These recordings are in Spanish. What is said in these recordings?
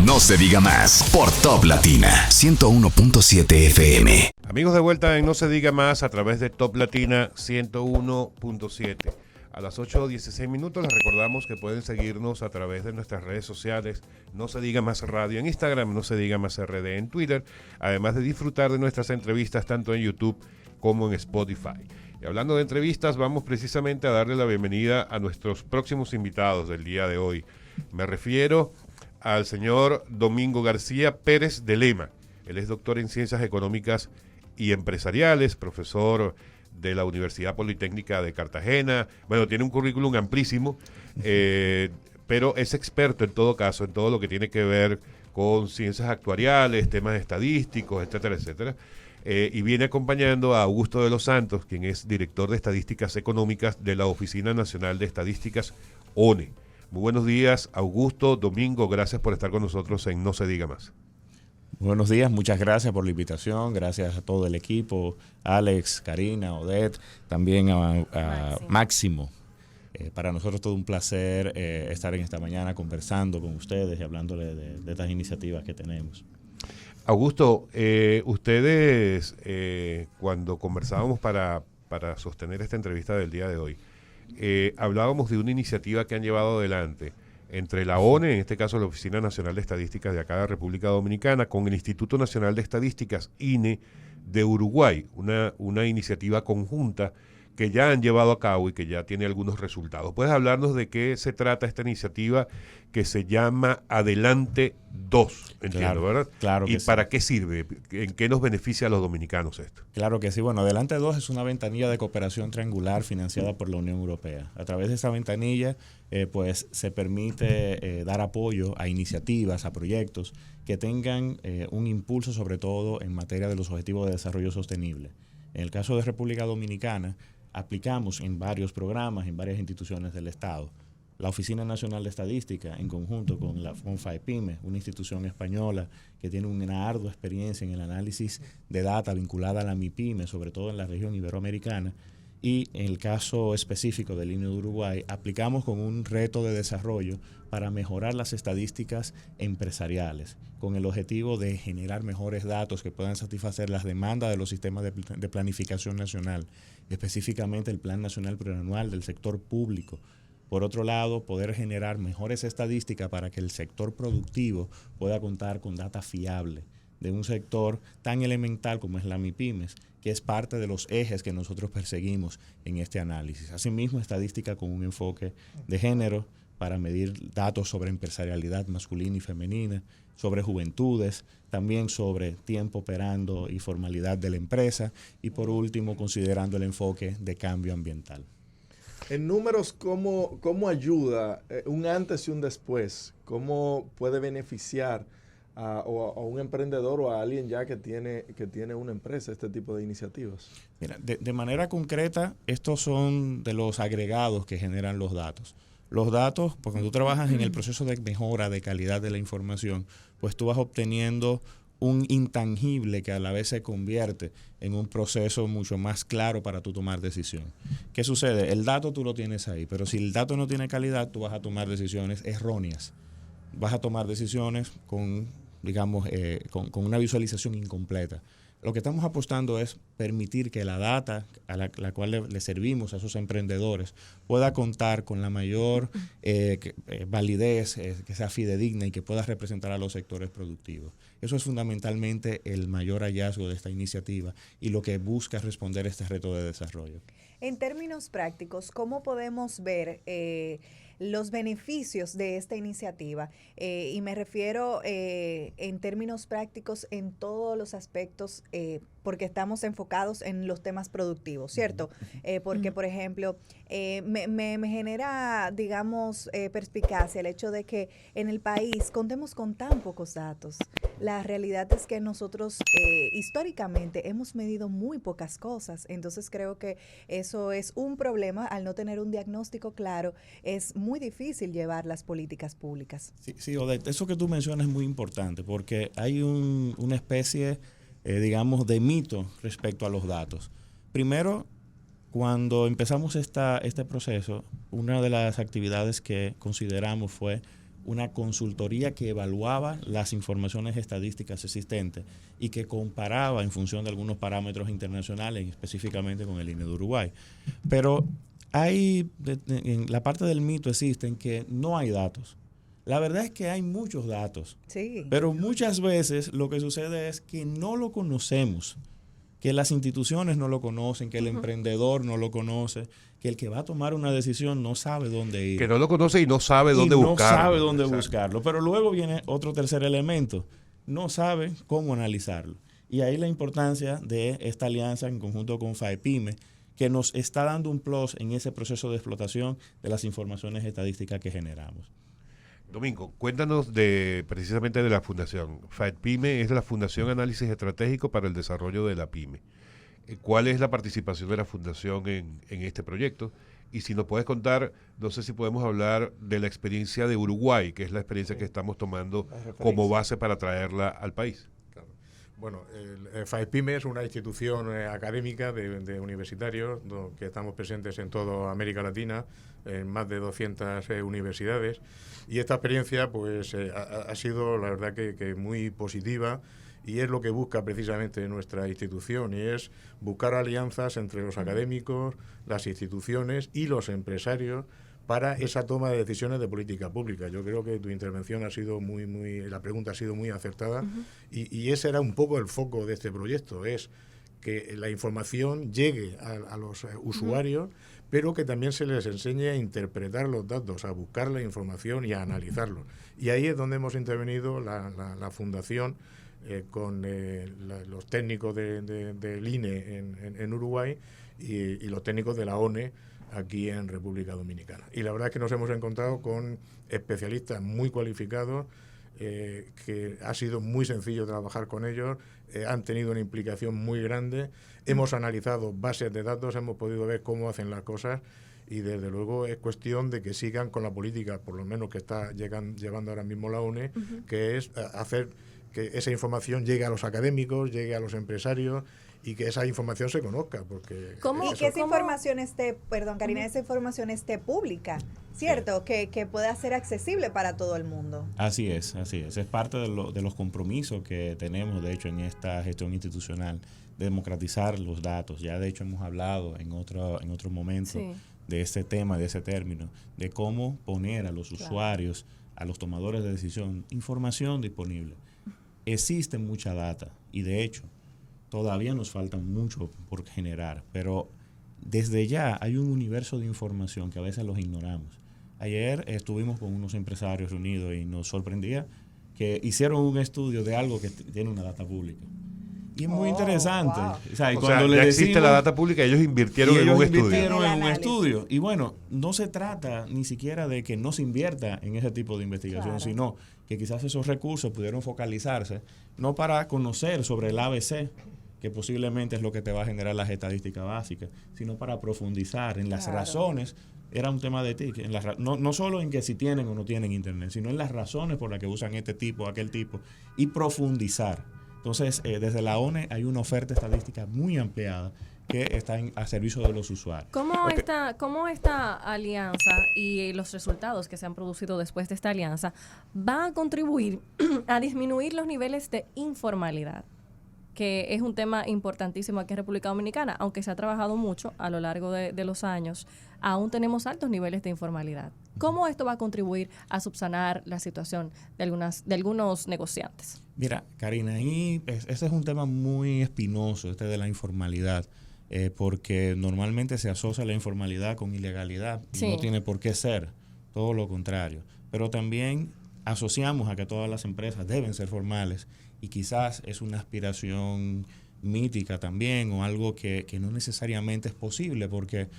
No se diga más por Top Latina 101.7 FM. Amigos, de vuelta en No se diga más a través de Top Latina 101.7. A las 8:16 minutos les recordamos que pueden seguirnos a través de nuestras redes sociales, No se diga más radio en Instagram, No se diga más RD en Twitter, además de disfrutar de nuestras entrevistas tanto en YouTube como en Spotify. Y hablando de entrevistas, vamos precisamente a darle la bienvenida a nuestros próximos invitados del día de hoy. Me refiero al señor Domingo García Pérez de Lema. Él es doctor en Ciencias Económicas y Empresariales, profesor de la Universidad Politécnica de Cartagena. Bueno, tiene un currículum amplísimo, pero es experto en todo caso, en todo lo que tiene que ver con ciencias actuariales, temas estadísticos, etcétera, etcétera. Y viene acompañando a Augusto de los Santos, quien es director de Estadísticas Económicas de la Oficina Nacional de Estadísticas, ONE. Muy buenos días, Augusto, Domingo, gracias por estar con nosotros en No se diga más. Buenos días, muchas gracias por la invitación, gracias a todo el equipo, Alex, Karina, Odette, también a Máximo. Para nosotros todo un placer estar en esta mañana conversando con ustedes y hablándole de estas iniciativas que tenemos. Augusto, ustedes cuando conversábamos para sostener esta entrevista del día de hoy, hablábamos de una iniciativa que han llevado adelante entre la ONE, en este caso la Oficina Nacional de Estadísticas de acá de República Dominicana, con el Instituto Nacional de Estadísticas, INE, de Uruguay, una iniciativa conjunta que ya han llevado a cabo y que ya tiene algunos resultados. ¿Puedes hablarnos de qué se trata esta iniciativa que se llama Adelante 2? Entiendo, claro, ¿verdad? Claro ¿Y que para sí. qué sirve? ¿En qué nos beneficia a los dominicanos esto? Claro que sí. Bueno, Adelante 2 es una ventanilla de cooperación triangular financiada por la Unión Europea. A través de esa ventanilla, pues se permite dar apoyo a iniciativas, a proyectos que tengan un impulso sobre todo en materia de los objetivos de desarrollo sostenible. En el caso de República Dominicana, aplicamos en varios programas, en varias instituciones del Estado. La Oficina Nacional de Estadística, en conjunto con la FONFAEPYME, una institución española que tiene una ardua experiencia en el análisis de data vinculada a la MIPYME, sobre todo en la región iberoamericana, y en el caso específico del INE de Uruguay, aplicamos con un reto de desarrollo para mejorar las estadísticas empresariales, con el objetivo de generar mejores datos que puedan satisfacer las demandas de los sistemas de planificación nacional, específicamente el Plan Nacional Plurianual del sector público. Por otro lado, poder generar mejores estadísticas para que el sector productivo pueda contar con data fiable de un sector tan elemental como es la MIPYMES, que es parte de los ejes que nosotros perseguimos en este análisis. Asimismo, estadística con un enfoque de género para medir datos sobre empresarialidad masculina y femenina, sobre juventudes, también sobre tiempo operando y formalidad de la empresa y por último considerando el enfoque de cambio ambiental. En números, ¿cómo ayuda un antes y un después? ¿Cómo puede beneficiar a un emprendedor o a alguien ya que tiene una empresa este tipo de iniciativas? Mira, de manera concreta, estos son de los agregados que generan los datos. Los datos, pues cuando tú trabajas en el proceso de mejora de calidad de la información, pues tú vas obteniendo un intangible que a la vez se convierte en un proceso mucho más claro para tú tomar decisión. ¿Qué sucede? El dato tú lo tienes ahí, pero si el dato no tiene calidad, tú vas a tomar decisiones erróneas. Vas a tomar decisiones con, digamos, con una visualización incompleta. Lo que estamos apostando es permitir que la data a la cual le servimos a esos emprendedores pueda contar con la mayor validez, que sea fidedigna y que pueda representar a los sectores productivos. Eso es fundamentalmente el mayor hallazgo de esta iniciativa y lo que busca responder este reto de desarrollo. En términos prácticos, ¿cómo podemos ver los beneficios de esta iniciativa? Y me refiero en términos prácticos en todos los aspectos, porque estamos enfocados en los temas productivos, ¿cierto? Porque, por ejemplo, me genera, digamos, perspicacia el hecho de que en el país contemos con tan pocos datos. La realidad es que nosotros históricamente hemos medido muy pocas cosas, entonces creo que eso es un problema. Al no tener un diagnóstico claro, es muy difícil llevar las políticas públicas. Sí, Odette, eso que tú mencionas es muy importante porque hay una especie, digamos, de mito respecto a los datos. Primero, cuando empezamos este proceso, una de las actividades que consideramos fue una consultoría que evaluaba las informaciones estadísticas existentes y que comparaba en función de algunos parámetros internacionales, específicamente con el INE de Uruguay. Pero en la parte del mito existe en que no hay datos. La verdad es que hay muchos datos, Sí. pero muchas veces lo que sucede es que no lo conocemos, que las instituciones no lo conocen, que el emprendedor no lo conoce, que el que va a tomar una decisión no sabe dónde ir. Que no lo conoce y no sabe dónde no buscarlo. sabe dónde Exacto. buscarlo. Pero luego viene otro tercer elemento. No sabe cómo analizarlo. Y ahí la importancia de esta alianza en conjunto con FAEPYME, que nos está dando un plus en ese proceso de explotación de las informaciones estadísticas que generamos. Domingo, cuéntanos precisamente de la fundación. FAEPYME es la Fundación Análisis Estratégico para el Desarrollo de la Pyme. ¿Cuál es la participación de la fundación en este proyecto? Y si nos puedes contar, no sé si podemos hablar de la experiencia de Uruguay, que es la experiencia que estamos tomando como base para traerla al país. Claro. Bueno, el FAEPYME es una institución académica de universitarios que estamos presentes en toda América Latina, en más de 200 universidades. Y esta experiencia pues ha sido, la verdad, que muy positiva. Y es lo que busca precisamente nuestra institución, y es buscar alianzas entre los académicos, las instituciones y los empresarios para esa toma de decisiones de política pública. Yo creo que tu intervención ha sido la pregunta ha sido muy acertada, y ese era un poco el foco de este proyecto, es que la información llegue a los usuarios, pero que también se les enseñe a interpretar los datos, a buscar la información y a analizarlos. Y ahí es donde hemos intervenido la Fundación, con los técnicos del INE en Uruguay y los técnicos de la ONE aquí en República Dominicana. Y la verdad es que nos hemos encontrado con especialistas muy cualificados, que ha sido muy sencillo trabajar con ellos, han tenido una implicación muy grande, hemos analizado bases de datos, hemos podido ver cómo hacen las cosas, y desde luego es cuestión de que sigan con la política, por lo menos que está llevando ahora mismo la ONE, que es hacer que esa información llegue a los académicos, llegue a los empresarios, y que esa información se conozca. Porque Y que esa información esté, perdón Karina, esa información esté pública, ¿cierto? Sí. Que pueda ser accesible para todo el mundo. Así es. Es parte de los compromisos que tenemos, de hecho, en esta gestión institucional, de democratizar los datos. Ya, de hecho, hemos hablado en otro momento de este tema, de ese término, de cómo poner a los usuarios, a los tomadores de decisión, información disponible. Existe mucha data y, de hecho, todavía nos falta mucho por generar, pero desde ya hay un universo de información que a veces los ignoramos. Ayer estuvimos con unos empresarios reunidos y nos sorprendía que hicieron un estudio de algo que tiene una data pública. Y es muy interesante. Wow. O sea, ya existe la data pública, ellos invirtieron en un estudio. Y bueno, no se trata ni siquiera de que no se invierta en ese tipo de investigación, sino que quizás esos recursos pudieron focalizarse no para conocer sobre el ABC, que posiblemente es lo que te va a generar las estadísticas básicas, sino para profundizar en las razones. Era un tema de TIC, no solo en que si tienen o no tienen internet, sino en las razones por las que usan este tipo, aquel tipo, y profundizar. Entonces, desde la ONE hay una oferta estadística muy ampliada que está a servicio de los usuarios. ¿Cómo esta alianza y los resultados que se han producido después de esta alianza van a contribuir a disminuir los niveles de informalidad? Que es un tema importantísimo aquí en República Dominicana, aunque se ha trabajado mucho a lo largo de los años, aún tenemos altos niveles de informalidad. ¿Cómo esto va a contribuir a subsanar la situación de algunos negociantes? Mira, Karina, ese es un tema muy espinoso, de la informalidad, porque normalmente se asocia la informalidad con ilegalidad y no tiene por qué ser, todo lo contrario. Pero también asociamos a que todas las empresas deben ser formales, y quizás es una aspiración mítica también, o algo que no necesariamente es posible, porque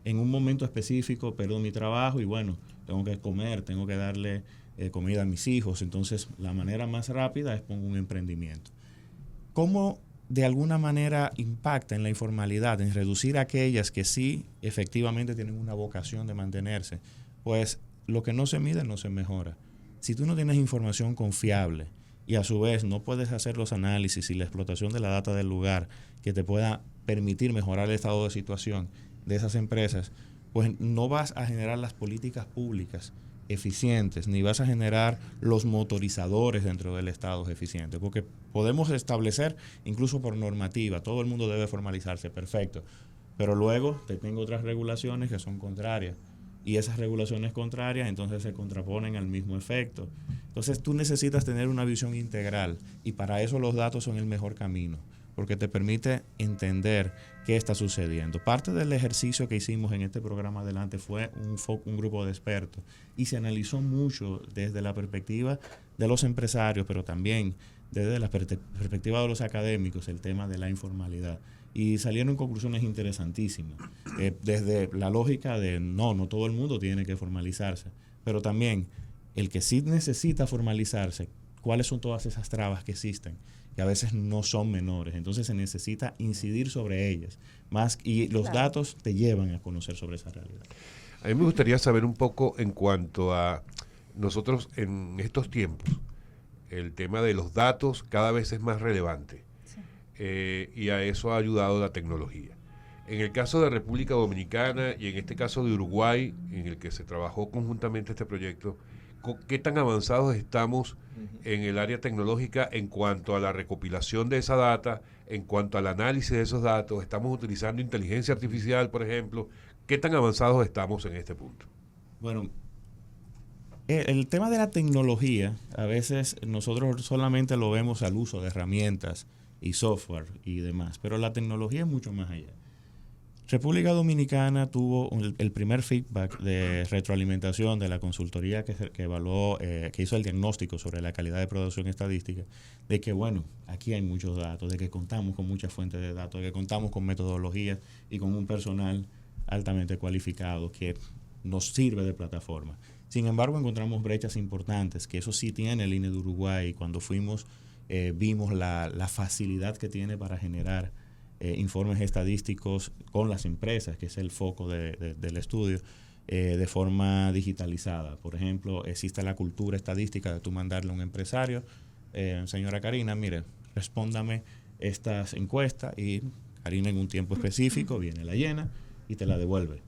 en un momento específico pierdo mi trabajo y bueno, tengo que comer, tengo que darle comida a mis hijos, entonces la manera más rápida es poner un emprendimiento. ¿Cómo de alguna manera impacta en la informalidad, en reducir aquellas que sí efectivamente tienen una vocación de mantenerse? Pues lo que no se mide no se mejora. Si tú no tienes información confiable y a su vez no puedes hacer los análisis y la explotación de la data del lugar que te pueda permitir mejorar el estado de situación de esas empresas, pues no vas a generar las políticas públicas eficientes, ni vas a generar los motorizadores dentro del Estado eficientes, porque podemos establecer, incluso por normativa, todo el mundo debe formalizarse, perfecto, pero luego te tengo otras regulaciones que son contrarias, y esas regulaciones contrarias entonces se contraponen al mismo efecto. Entonces tú necesitas tener una visión integral, y para eso los datos son el mejor camino, porque te permite entender qué está sucediendo. Parte del ejercicio que hicimos en este programa Adelante fue un grupo de expertos, y se analizó mucho desde la perspectiva de los empresarios, pero también desde la perspectiva de los académicos, el tema de la informalidad. Y salieron conclusiones interesantísimas, desde la lógica de no todo el mundo tiene que formalizarse, pero también el que sí necesita formalizarse, cuáles son todas esas trabas que existen, que a veces no son menores. Entonces se necesita incidir sobre ellas más, y los datos te llevan a conocer sobre esa realidad. A mí me gustaría saber un poco en cuanto a nosotros en estos tiempos, el tema de los datos cada vez es más relevante, y a eso ha ayudado la tecnología. En el caso de República Dominicana y en este caso de Uruguay, en el que se trabajó conjuntamente este proyecto, ¿qué tan avanzados estamos en el área tecnológica en cuanto a la recopilación de esa data, en cuanto al análisis de esos datos? ¿Estamos utilizando inteligencia artificial, por ejemplo? ¿Qué tan avanzados estamos en este punto? Bueno, el tema de la tecnología, a veces nosotros solamente lo vemos al uso de herramientas y software y demás, pero la tecnología es mucho más allá. República Dominicana tuvo el primer feedback de retroalimentación de la consultoría que evaluó, que hizo el diagnóstico sobre la calidad de producción estadística, de que bueno, aquí hay muchos datos, de que contamos con muchas fuentes de datos, de que contamos con metodologías y con un personal altamente cualificado que nos sirve de plataforma. Sin embargo, encontramos brechas importantes, que eso sí tiene el INE de Uruguay. Cuando fuimos, vimos la facilidad que tiene para generar informes estadísticos con las empresas, que es el foco del estudio, de forma digitalizada. Por ejemplo, existe la cultura estadística de tú mandarle a un empresario, señora Karina, mire, respóndame estas encuestas, y Karina en un tiempo específico viene, la llena y te la devuelve.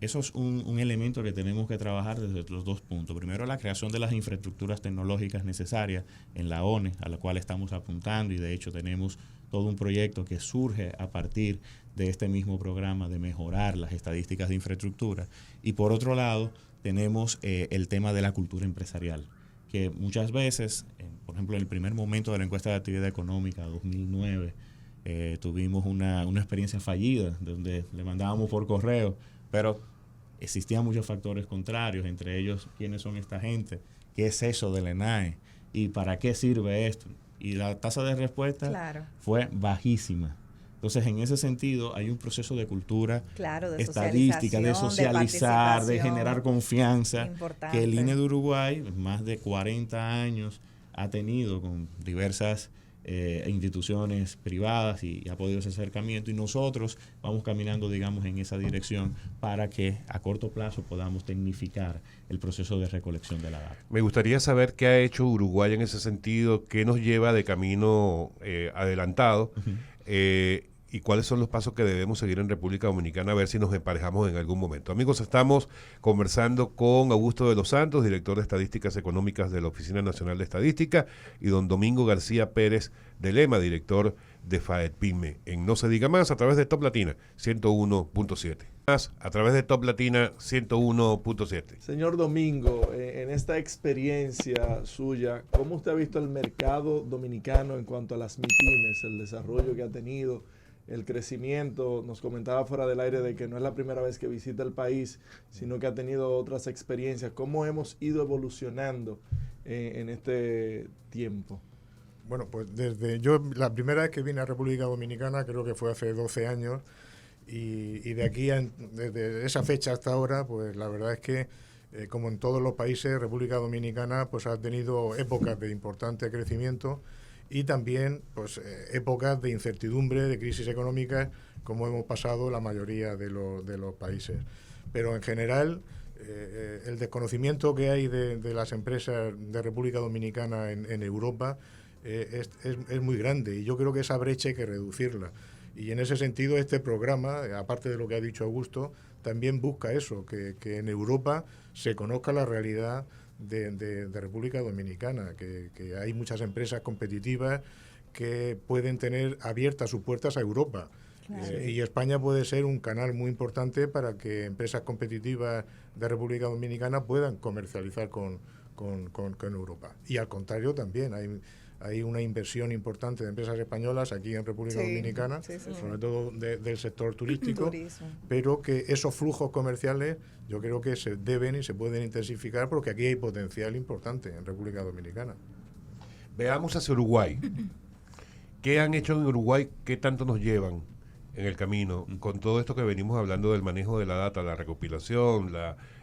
Eso es un elemento que tenemos que trabajar desde los dos puntos. Primero, la creación de las infraestructuras tecnológicas necesarias en la ONE, a la cual estamos apuntando, y de hecho tenemos todo un proyecto que surge a partir de este mismo programa de mejorar las estadísticas de infraestructura. Y por otro lado, tenemos el tema de la cultura empresarial, que muchas veces, por ejemplo, en el primer momento de la encuesta de actividad económica 2009, tuvimos una experiencia fallida, donde le mandábamos por correo, pero existían muchos factores contrarios, entre ellos quiénes son esta gente, qué es eso del ENAE y para qué sirve esto. Y la tasa de respuesta fue bajísima. Entonces, en ese sentido, hay un proceso de cultura de estadística, de socializar, de generar confianza, importante, que el INE de Uruguay, más de 40 años, ha tenido con diversas instituciones privadas, y ha podido ese acercamiento, y nosotros vamos caminando, digamos, en esa dirección para que a corto plazo podamos tecnificar el proceso de recolección de la data. Me gustaría saber qué ha hecho Uruguay en ese sentido, qué nos lleva de camino adelantado, y cuáles son los pasos que debemos seguir en República Dominicana, a ver si nos emparejamos en algún momento. Amigos, estamos conversando con Augusto de los Santos, director de Estadísticas Económicas de la Oficina Nacional de Estadística, y don Domingo García Pérez de Lema, director de FAEPIME, en No Se Diga Más, a través de Top Latina 101.7. A través de Top Latina 101.7. Señor Domingo, en esta experiencia suya, ¿cómo usted ha visto el mercado dominicano en cuanto a las MIPYMES, el desarrollo que ha tenido, el crecimiento? Nos comentaba fuera del aire de que no es la primera vez que visita el país, sino que ha tenido otras experiencias. ¿Cómo hemos ido evolucionando en este tiempo? Bueno, pues yo la primera vez que vine a República Dominicana creo que fue hace 12 años, y de aquí, desde esa fecha hasta ahora, pues la verdad es que, como en todos los países, República Dominicana pues ha tenido épocas de importante crecimiento, y también pues épocas de incertidumbre, de crisis económicas, como hemos pasado la mayoría de los países. Pero en general, el desconocimiento que hay de las empresas de República Dominicana en Europa es muy grande, y yo creo que esa brecha hay que reducirla. Y en ese sentido, este programa, aparte de lo que ha dicho Augusto, también busca eso, que en Europa se conozca la realidad de República Dominicana, que hay muchas empresas competitivas que pueden tener abiertas sus puertas a Europa. Claro. Y España puede ser un canal muy importante para que empresas competitivas de República Dominicana puedan comercializar con Europa. Y al contrario también, hay una inversión importante de empresas españolas aquí en República Dominicana, sobre todo del sector turístico, pero que esos flujos comerciales yo creo que se deben y se pueden intensificar porque aquí hay potencial importante en República Dominicana. Veamos hacia Uruguay. ¿Qué han hecho en Uruguay? ¿Qué tanto nos llevan en el camino con todo esto que venimos hablando del manejo de la data, la recopilación,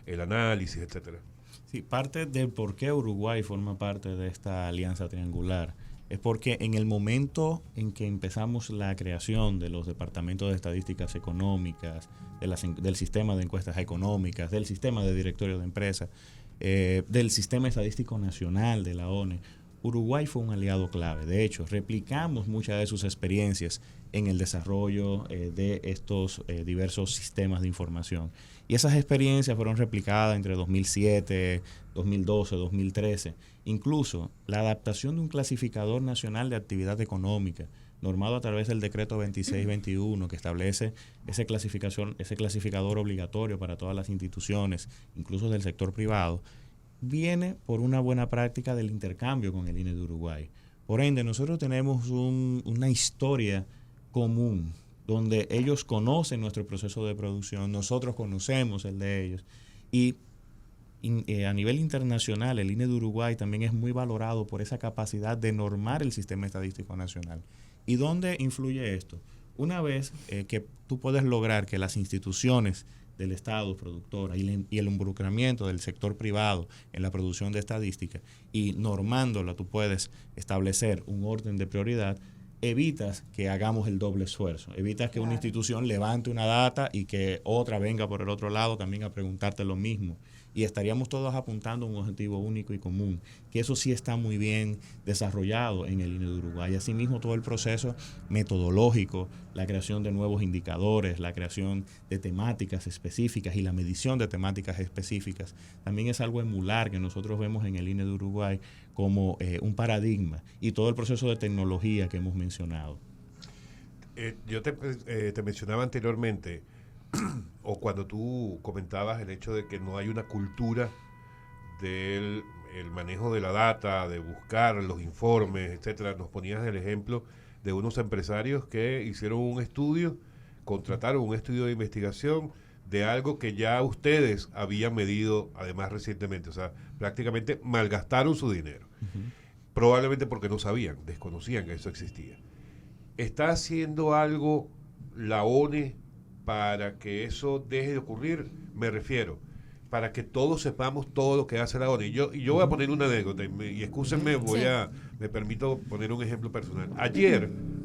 el análisis, etcétera? Sí, parte del por qué Uruguay forma parte de esta alianza triangular es porque en el momento en que empezamos la creación de los departamentos de estadísticas económicas, del sistema de encuestas económicas, del sistema de directorio de empresas, del sistema estadístico nacional de la ONE, Uruguay fue un aliado clave. De hecho, replicamos muchas de sus experiencias en el desarrollo de estos diversos sistemas de información. Y esas experiencias fueron replicadas entre 2007, 2012, 2013. Incluso la adaptación de un clasificador nacional de actividad económica, normado a través del decreto 2621, que establece ese clasificador obligatorio para todas las instituciones, incluso del sector privado, viene por una buena práctica del intercambio con el INE de Uruguay. Por ende, nosotros tenemos una historia común, donde ellos conocen nuestro proceso de producción, nosotros conocemos el de ellos. Y a nivel internacional, el INE de Uruguay también es muy valorado por esa capacidad de normar el sistema estadístico nacional. ¿Y dónde influye esto? Una vez que tú puedes lograr que las instituciones del Estado productora y el involucramiento del sector privado en la producción de estadística, y normándola tú puedes establecer un orden de prioridad, evitas que hagamos el doble esfuerzo, evitas que una institución levante una data y que otra venga por el otro lado también a preguntarte lo mismo. Y estaríamos todos apuntando a un objetivo único y común, que eso sí está muy bien desarrollado en el INE de Uruguay. Asimismo, todo el proceso metodológico, la creación de nuevos indicadores, la creación de temáticas específicas y la medición de temáticas específicas, también es algo emular que nosotros vemos en el INE de Uruguay como un paradigma, y todo el proceso de tecnología que hemos mencionado. Yo te mencionaba anteriormente, o cuando tú comentabas el hecho de que no hay una cultura del el manejo de la data, de buscar los informes, etcétera, nos ponías el ejemplo de unos empresarios que hicieron un estudio, contrataron un estudio de investigación de algo que ya ustedes habían medido además recientemente, o sea, prácticamente malgastaron su dinero. Probablemente porque no sabían, desconocían que eso existía. ¿Está haciendo algo la ONE para que eso deje de ocurrir? Me refiero, para que todos sepamos todo lo que hace la ONE. Y yo voy a poner una anécdota, y excúsenme, me permito poner un ejemplo personal.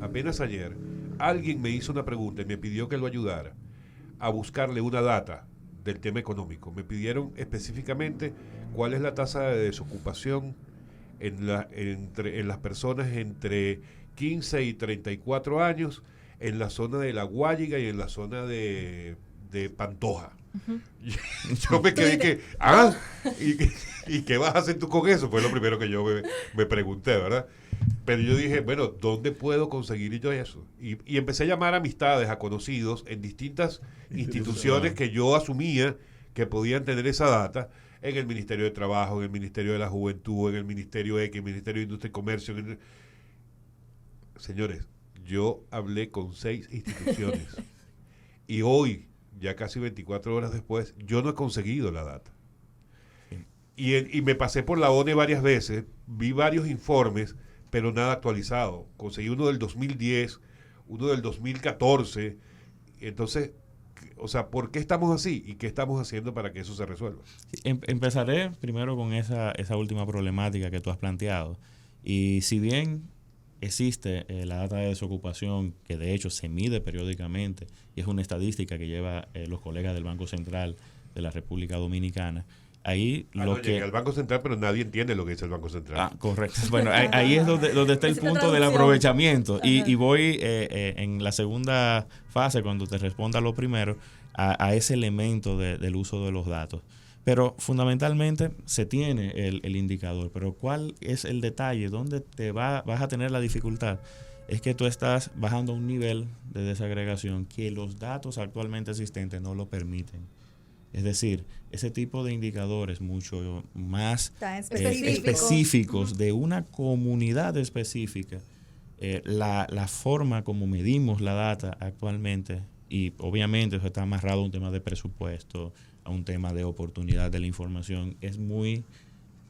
Apenas ayer, alguien me hizo una pregunta y me pidió que lo ayudara a buscarle una data del tema económico. Me pidieron específicamente cuál es la tasa de desocupación en las personas entre 15 y 34 años en la zona de La Guayiga y en la zona de Pantoja. Yo me quedé que, ¿y qué vas a hacer tú con eso? Fue lo primero que yo me pregunté, ¿verdad? Pero yo dije, bueno, ¿dónde puedo conseguir yo eso? Y empecé a llamar a amistades, a conocidos en distintas instituciones que yo asumía que podían tener esa data, en el Ministerio de Trabajo, en el Ministerio de la Juventud, en el Ministerio X, en el Ministerio de Industria y Comercio. Señores, yo hablé con 6 instituciones y hoy, ya casi 24 horas después, yo no he conseguido la data. Y me pasé por la ONE varias veces, vi varios informes, pero nada actualizado. Conseguí uno del 2010, uno del 2014. Entonces, o sea, ¿por qué estamos así? ¿Y qué estamos haciendo para que eso se resuelva? Empezaré primero con esa última problemática que tú has planteado. Y si bien existe la data de desocupación, que de hecho se mide periódicamente, y es una estadística que lleva los colegas del Banco Central de la República Dominicana, Ahí Llega el Banco Central, pero nadie entiende lo que dice el Banco Central. Correcto. Bueno, ahí es donde está el punto del aprovechamiento. Y voy en la segunda fase, cuando te responda lo primero, a ese elemento del uso de los datos. Pero fundamentalmente se tiene el indicador. Pero ¿cuál es el detalle? ¿Dónde vas a tener la dificultad? Es que tú estás bajando a un nivel de desagregación que los datos actualmente existentes no lo permiten. Es decir, ese tipo de indicadores mucho más específicos de una comunidad específica, la forma como medimos la data actualmente, y obviamente eso está amarrado a un tema de presupuesto, a un tema de oportunidad de la información, es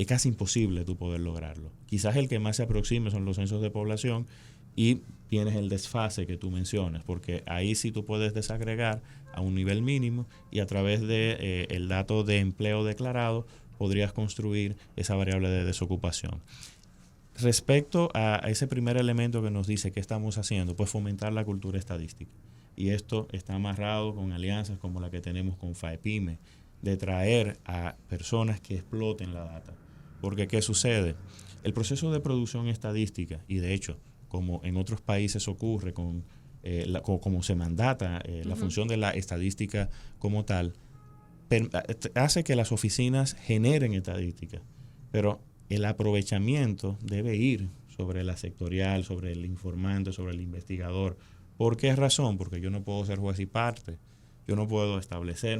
casi imposible tú poder lograrlo. Quizás el que más se aproxime son los censos de población, y tienes el desfase que tú mencionas, porque ahí sí tú puedes desagregar a un nivel mínimo y a través de el dato de empleo declarado podrías construir esa variable de desocupación. Respecto a ese primer elemento que nos dice qué estamos haciendo, pues fomentar la cultura estadística. Y esto está amarrado con alianzas como la que tenemos con FAEPYME, de traer a personas que exploten la data. Porque ¿qué sucede? El proceso de producción estadística, y de hecho, como en otros países ocurre como se mandata la función de la estadística como tal, hace que las oficinas generen estadística, pero el aprovechamiento debe ir sobre la sectorial, sobre el informante, sobre el investigador. ¿Por qué razón? Porque yo no puedo ser juez y parte. Yo no puedo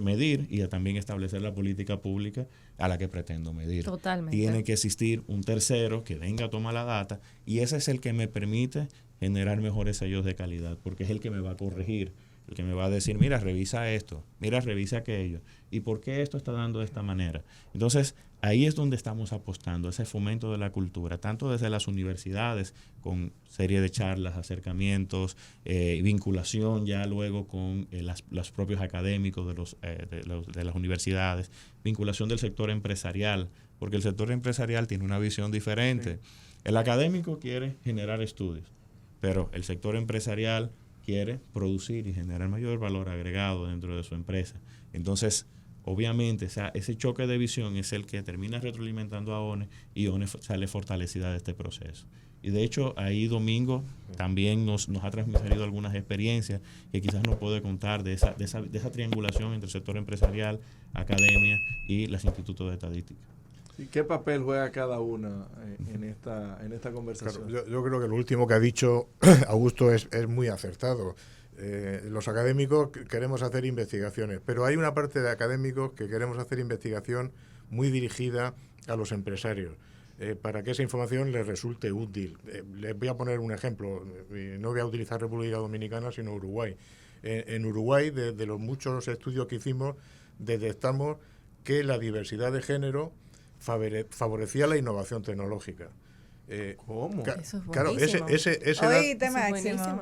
medir y también establecer la política pública a la que pretendo medir. Totalmente. Tiene que existir un tercero que venga a tomar la data, y ese es el que me permite generar mejores sellos de calidad, porque es el que me va a corregir, el que me va a decir, mira, revisa esto, mira, revisa aquello, y por qué esto está dando de esta manera. Entonces, ahí es donde estamos apostando, ese fomento de la cultura, tanto desde las universidades, con serie de charlas, acercamientos, vinculación ya luego con los propios académicos de las universidades, vinculación del sector empresarial, porque el sector empresarial tiene una visión diferente. Sí. El académico quiere generar estudios, pero el sector empresarial quiere producir y generar mayor valor agregado dentro de su empresa. Entonces, obviamente, ese choque de visión es el que termina retroalimentando a ONE, y ONE sale fortalecida de este proceso. Y de hecho, ahí Domingo también nos ha transmitido algunas experiencias que quizás nos puede contar de esa triangulación entre el sector empresarial, academia y los institutos de estadística. ¿Y qué papel juega cada una en esta conversación? Claro, yo creo que lo último que ha dicho Augusto es muy acertado. Los académicos queremos hacer investigaciones, pero hay una parte de académicos que queremos hacer investigación muy dirigida a los empresarios, para que esa información les resulte útil. Les voy a poner un ejemplo, no voy a utilizar República Dominicana, sino Uruguay. En Uruguay, de los muchos estudios que hicimos, detectamos que la diversidad de género favorecía la innovación tecnológica. ¿Cómo? Eso es claro, buenísimo.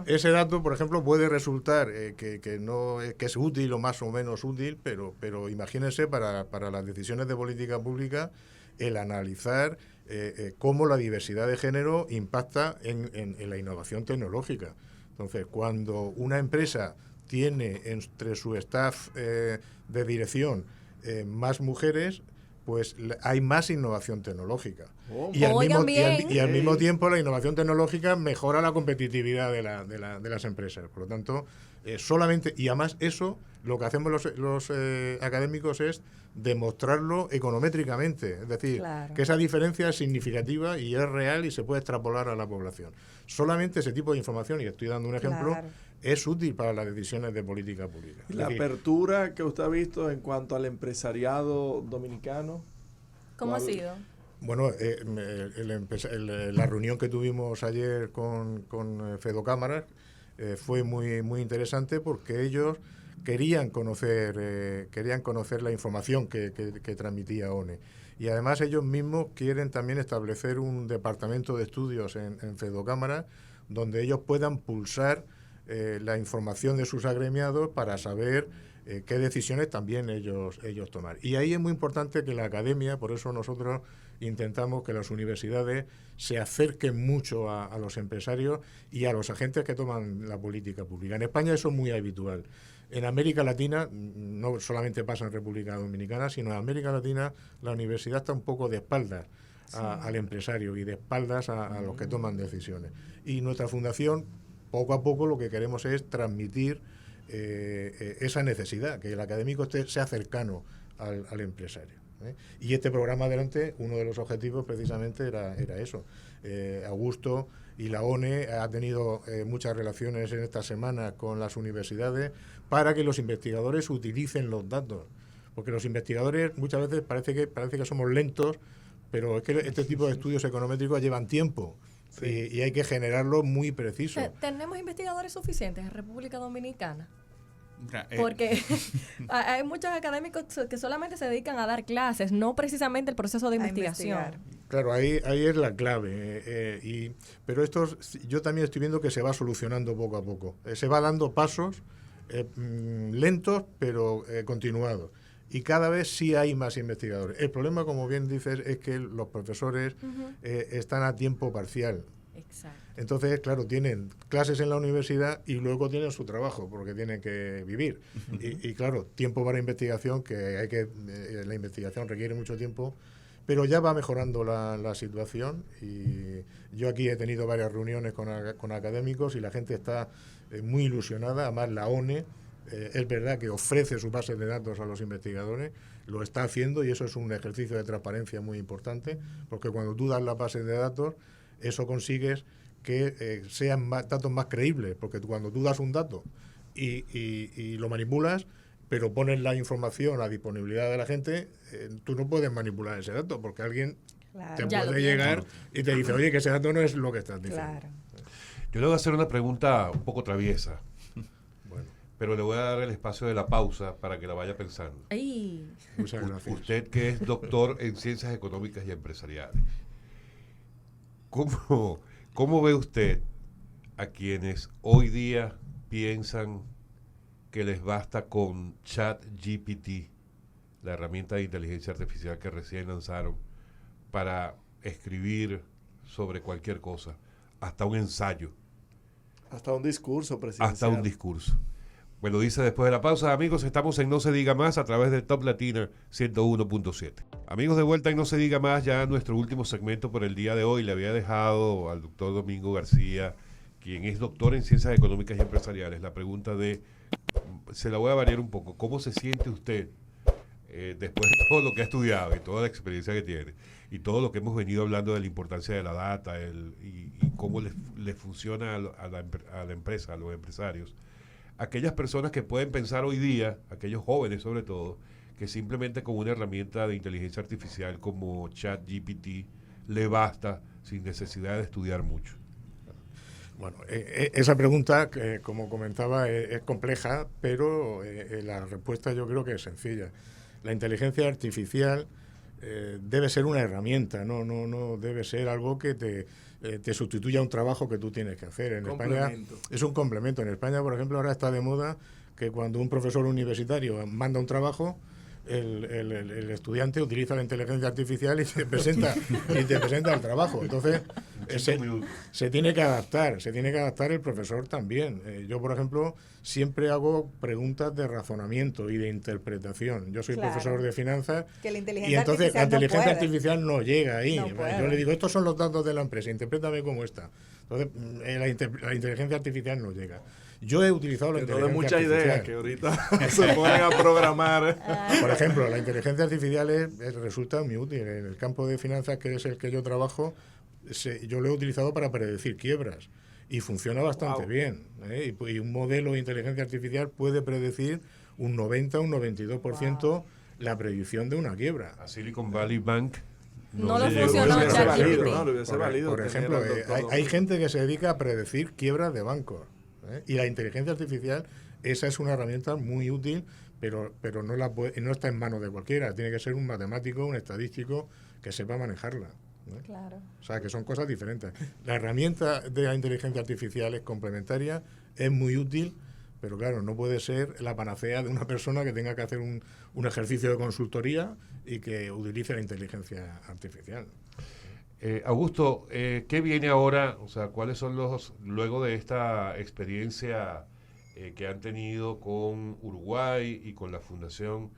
ese dato, por ejemplo, puede resultar que es útil o más o menos útil, pero imagínense para las decisiones de política pública el analizar cómo la diversidad de género impacta en la innovación tecnológica. Entonces, cuando una empresa tiene entre su staff de dirección más mujeres, pues hay más innovación tecnológica. Y al mismo tiempo la innovación tecnológica mejora la competitividad de las empresas. Por lo tanto, solamente, y además eso, lo que hacemos los académicos es demostrarlo econométricamente. Es decir, claro, que esa diferencia es significativa y es real y se puede extrapolar a la población. Solamente ese tipo de información, y estoy dando un ejemplo, claro, es útil para las decisiones de política pública. ¿Y la apertura que usted ha visto en cuanto al empresariado dominicano? ¿Cómo ha sido? Bueno, la reunión que tuvimos ayer con Fedocámaras fue muy interesante, porque ellos querían conocer la información que transmitía ONE. Y además ellos mismos quieren también establecer un departamento de estudios en Fedocámaras, donde ellos puedan pulsar la información de sus agremiados para saber qué decisiones también ellos tomar. Y ahí es muy importante que la academia, por eso nosotros intentamos que las universidades se acerquen mucho a los empresarios y a los agentes que toman la política pública. En España eso es muy habitual. En América Latina, no solamente pasa en República Dominicana, sino en América Latina la universidad está un poco de espaldas al empresario y de espaldas a los que toman decisiones. Y nuestra fundación, poco a poco, lo que queremos es transmitir esa necesidad, que el académico sea cercano al empresario. Y este programa Adelante, uno de los objetivos precisamente era eso. Augusto y la ONE ha tenido muchas relaciones en esta semana con las universidades para que los investigadores utilicen los datos, porque los investigadores muchas veces parece que somos lentos, pero es que este tipo de estudios econométricos llevan tiempo. Sí. Y hay que generarlo muy preciso. ¿Tenemos investigadores suficientes en República Dominicana? Porque hay muchos académicos que solamente se dedican a dar clases, no precisamente el proceso de investigación. Claro, ahí es la clave. Pero yo también estoy viendo que se va solucionando poco a poco. Se va dando pasos lentos, pero continuados. Y cada vez sí hay más investigadores. El problema, como bien dices, es que los profesores están a tiempo parcial. Exacto. Entonces, claro, tienen clases en la universidad y luego tienen su trabajo, porque tienen que vivir. Y claro, tiempo para investigación, la investigación requiere mucho tiempo, pero ya va mejorando la situación. Y yo aquí he tenido varias reuniones con académicos y la gente está muy ilusionada. Además, la ONE es verdad que ofrece su base de datos a los investigadores, lo está haciendo, y eso es un ejercicio de transparencia muy importante, porque cuando tú das la base de datos, eso consigues que sean datos más creíbles, porque cuando tú das un dato y lo manipulas, pero pones la información a disponibilidad de la gente, tú no puedes manipular ese dato, porque alguien te puede llegar y te dice, oye, que ese dato no es lo que estás diciendo. Claro. Yo le voy a hacer una pregunta un poco traviesa, pero le voy a dar el espacio de la pausa para que la vaya pensando. Ay. Muchas gracias. Usted, que es doctor en Ciencias Económicas y Empresariales, ¿cómo ve usted a quienes hoy día piensan que les basta con ChatGPT, la herramienta de inteligencia artificial que recién lanzaron, para escribir sobre cualquier cosa, hasta un ensayo? Hasta un discurso presidencial. Hasta un discurso. Bueno, dice después de la pausa. Amigos, estamos en No Se Diga Más a través de Top Latina 101.7. Amigos, de vuelta en No Se Diga Más, ya nuestro último segmento por el día de hoy. Le había dejado al doctor Domingo García, quien es doctor en Ciencias Económicas y Empresariales, la pregunta se la voy a variar un poco. ¿Cómo se siente usted después de todo lo que ha estudiado y toda la experiencia que tiene y todo lo que hemos venido hablando de la importancia de la data y cómo le funciona a la empresa, a los empresarios? Aquellas personas que pueden pensar hoy día, aquellos jóvenes sobre todo, que simplemente con una herramienta de inteligencia artificial como ChatGPT le basta sin necesidad de estudiar mucho. Bueno, esa pregunta, como comentaba, es compleja, pero la respuesta yo creo que es sencilla. La inteligencia artificial debe ser una herramienta, no debe ser algo que te sustituya un trabajo que tú tienes que hacer. En España es un complemento. En España, por ejemplo, ahora está de moda que cuando un profesor universitario manda un trabajo, el estudiante utiliza la inteligencia artificial y te presenta el trabajo. Entonces se tiene que adaptar el profesor también. Yo, por ejemplo, siempre hago preguntas de razonamiento y de interpretación. Yo soy profesor de finanzas y entonces la inteligencia artificial no llega ahí. Yo le digo, estos son los datos de la empresa, interprétame cómo está. Entonces la inteligencia artificial no llega. Yo he utilizado la inteligencia artificial. Muchas ideas que ahorita se ponen a programar. Por ejemplo, la inteligencia artificial resulta muy útil. En el campo de finanzas, que es el que yo trabajo, yo lo he utilizado para predecir quiebras y funciona bastante bien. Y un modelo de inteligencia artificial puede predecir un 90, un 92% la predicción de una quiebra. A Silicon Valley Bank no lo funcionó ChatGPT. Por ejemplo, hay gente que se dedica a predecir quiebras de bancos. Y la inteligencia artificial, esa es una herramienta muy útil, pero no está en manos de cualquiera. Tiene que ser un matemático, un estadístico que sepa manejarla. Claro. O sea, que son cosas diferentes. La herramienta de la inteligencia artificial es complementaria, es muy útil, pero claro, no puede ser la panacea de una persona que tenga que hacer un ejercicio de consultoría y que utilice la inteligencia artificial. Augusto, ¿qué viene ahora? O sea, ¿cuáles son luego de esta experiencia que han tenido con Uruguay y con la Fundación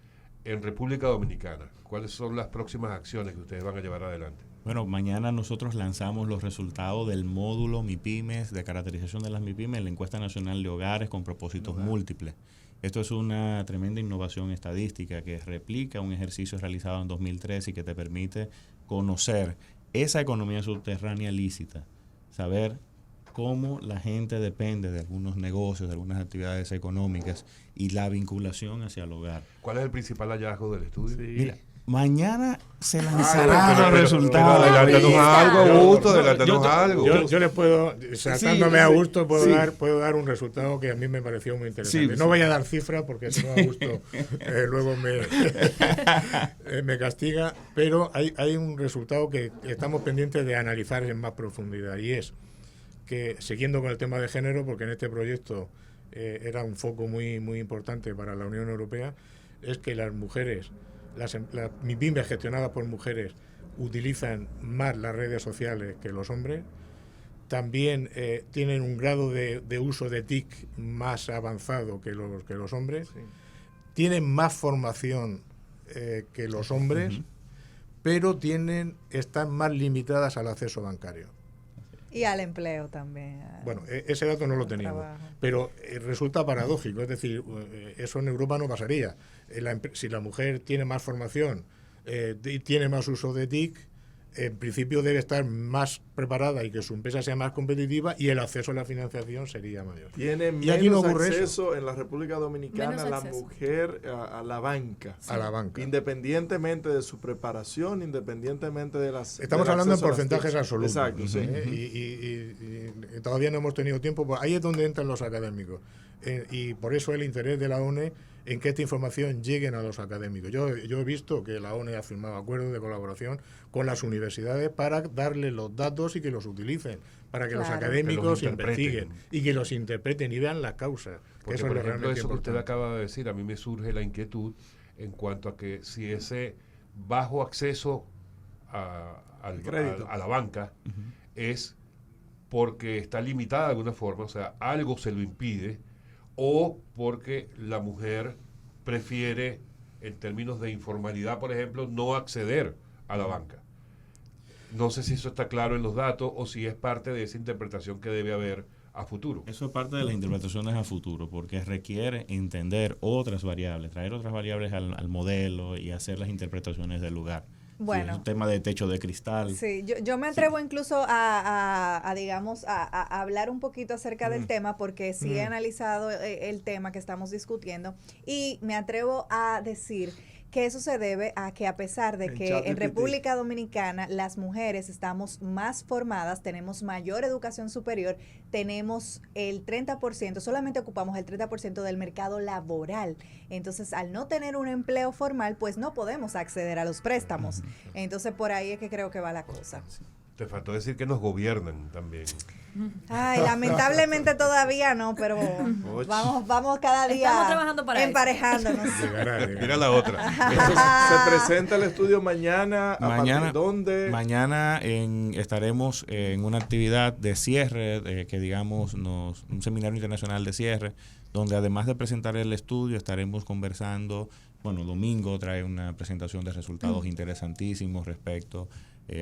en República Dominicana. ¿Cuáles son las próximas acciones que ustedes van a llevar adelante? Bueno, mañana nosotros lanzamos los resultados del módulo MIPYMES, de caracterización de las MIPYMES, en la encuesta nacional de hogares con propósitos múltiples. Esto es una tremenda innovación estadística que replica un ejercicio realizado en 2013 y que te permite conocer esa economía subterránea lícita, saber cómo la gente depende de algunos negocios, de algunas actividades económicas y la vinculación hacia el hogar. ¿Cuál es el principal hallazgo del estudio? Sí. Mira, mañana se lanzarán los Pero resultados. adelántanos algo, Augusto, adelántanos algo. Yo les puedo, saltándome Sí, a Augusto, puedo sí. dar un resultado que a mí me pareció muy interesante. Sí, no sí. voy a dar cifras porque si no Augusto luego me castiga, pero hay un resultado que estamos pendientes de analizar en más profundidad, y es que, siguiendo con el tema de género, porque en este proyecto era un foco muy, muy importante para la Unión Europea, es que las mujeres, las MIPYMES gestionadas por mujeres, utilizan más las redes sociales que los hombres. También tienen un grado de uso de TIC más avanzado que los hombres. Sí. Tienen más formación que los hombres, pero están más limitadas al acceso bancario. Y al empleo también. Bueno, ese dato no lo teníamos, trabajo. pero resulta paradójico, es decir, eso en Europa no pasaría. Si la mujer tiene más formación y tiene más uso de TIC, en principio debe estar más preparada y que su empresa sea más competitiva y el acceso a la financiación sería mayor. Tiene Y aquí no menos ocurre acceso en la República Dominicana Menos la acceso. mujer a la banca. A la banca. Independientemente de su preparación, independientemente de las... Estamos del hablando en acceso a las porcentajes TIC. absolutos. Exacto, sí. Y todavía no hemos tenido tiempo. Pues ahí es donde entran los académicos. Y por eso el interés de la ONE en que esta información llegue a los académicos. Yo he visto que la ONE ha firmado acuerdos de colaboración con las universidades para darle los datos y que los utilicen, para que los Claro. académicos Que los interpreten. investiguen y que los interpreten y vean las causas. Porque, Eso es por lo ejemplo, realmente eso que usted importante. acaba de decir, a mí me surge la inquietud en cuanto a que si ese bajo acceso al crédito. a la banca es porque está limitada de alguna forma, o sea, algo se lo impide, o porque la mujer prefiere, en términos de informalidad, por ejemplo, no acceder a la banca. No sé si eso está claro en los datos o si es parte de esa interpretación que debe haber a futuro. Eso es parte de las interpretaciones a futuro, porque requiere entender otras variables, traer otras variables al modelo y hacer las interpretaciones del lugar. Bueno. Sí, es un tema de techo de cristal. Sí, yo me atrevo incluso a digamos, a hablar un poquito acerca del tema, porque sí he analizado el tema que estamos discutiendo, y me atrevo a decir que eso se debe a que, a pesar de En que ChatGPT. en República Dominicana las mujeres estamos más formadas, tenemos mayor educación superior, tenemos el 30%, solamente ocupamos el 30% del mercado laboral. Entonces, al no tener un empleo formal, pues no podemos acceder a los préstamos. Entonces, por ahí es que creo que va la cosa. Te faltó decir que nos gobiernan también. Ay, lamentablemente todavía no, pero vamos cada día Estamos trabajando para eso. emparejándonos. Llegará. Mira la otra. Entonces, se presenta el estudio mañana. ¿A partir de dónde? Mañana estaremos en una actividad de cierre, que digamos, un seminario internacional de cierre, donde además de presentar el estudio, estaremos conversando. Bueno, domingo trae una presentación de resultados interesantísimos respecto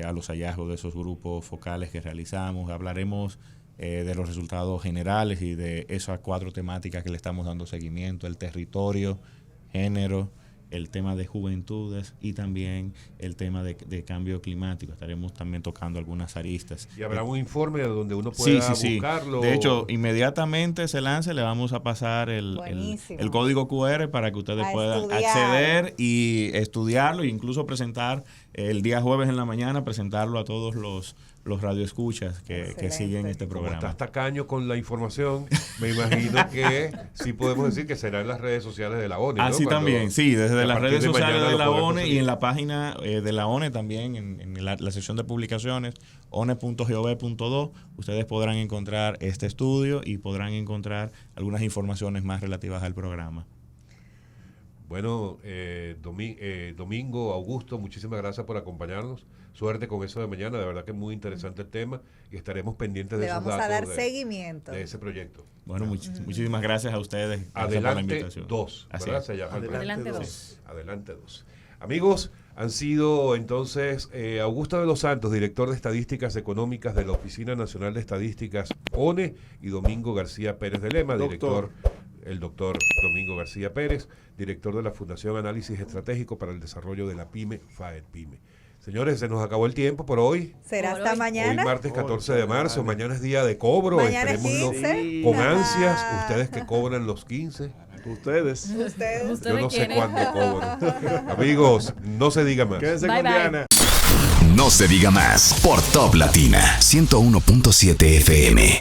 a los hallazgos de esos grupos focales que realizamos. Hablaremos de los resultados generales y de esas 4 temáticas que le estamos dando seguimiento: el territorio, género, el tema de juventudes y también el tema de cambio climático. Estaremos también tocando algunas aristas. Y habrá un informe donde uno pueda buscarlo. De hecho, inmediatamente se lance, le vamos a pasar el código QR para que ustedes puedan acceder y estudiarlo, e incluso presentar el día jueves en la mañana, presentarlo a todos los radioescuchas que siguen este Como programa. estás tacaño con la información, me imagino que sí podemos decir que será en las redes sociales de la ONE. Así ¿no? también, sí, desde las redes sociales de la ONE y en la la página de la ONE también, en la sección de publicaciones, one.gov.do, ustedes podrán encontrar este estudio y podrán encontrar algunas informaciones más relativas al programa. Bueno, Domingo, Augusto, muchísimas gracias por acompañarnos. Suerte con eso de mañana, de verdad que es muy interesante el tema y estaremos pendientes de esos datos. Le vamos a dar seguimiento de ese proyecto. Bueno, muchísimas gracias a ustedes. Gracias por la Adelante invitación. 2, ¿verdad? Se llama Adelante 2. Adelante 2. Amigos, han sido entonces Augusto de los Santos, director de Estadísticas Económicas de la Oficina Nacional de Estadísticas, ONE, y Domingo García Pérez de Lema, el doctor Domingo García Pérez, director de la Fundación Análisis Estratégico para el Desarrollo de la PYME, FAED-PYME. Señores, se nos acabó el tiempo por hoy. ¿Será hasta mañana? Hoy martes 14 de marzo, mañana es día de cobro. Mañana es Esperémoslo 15. con ansias, ustedes que cobran los 15. Ustedes. Yo no sé cuándo cobro. Amigos, no se diga más. Quédense Bye, con bye. Diana. No se diga más por Top Latina 101.7 FM.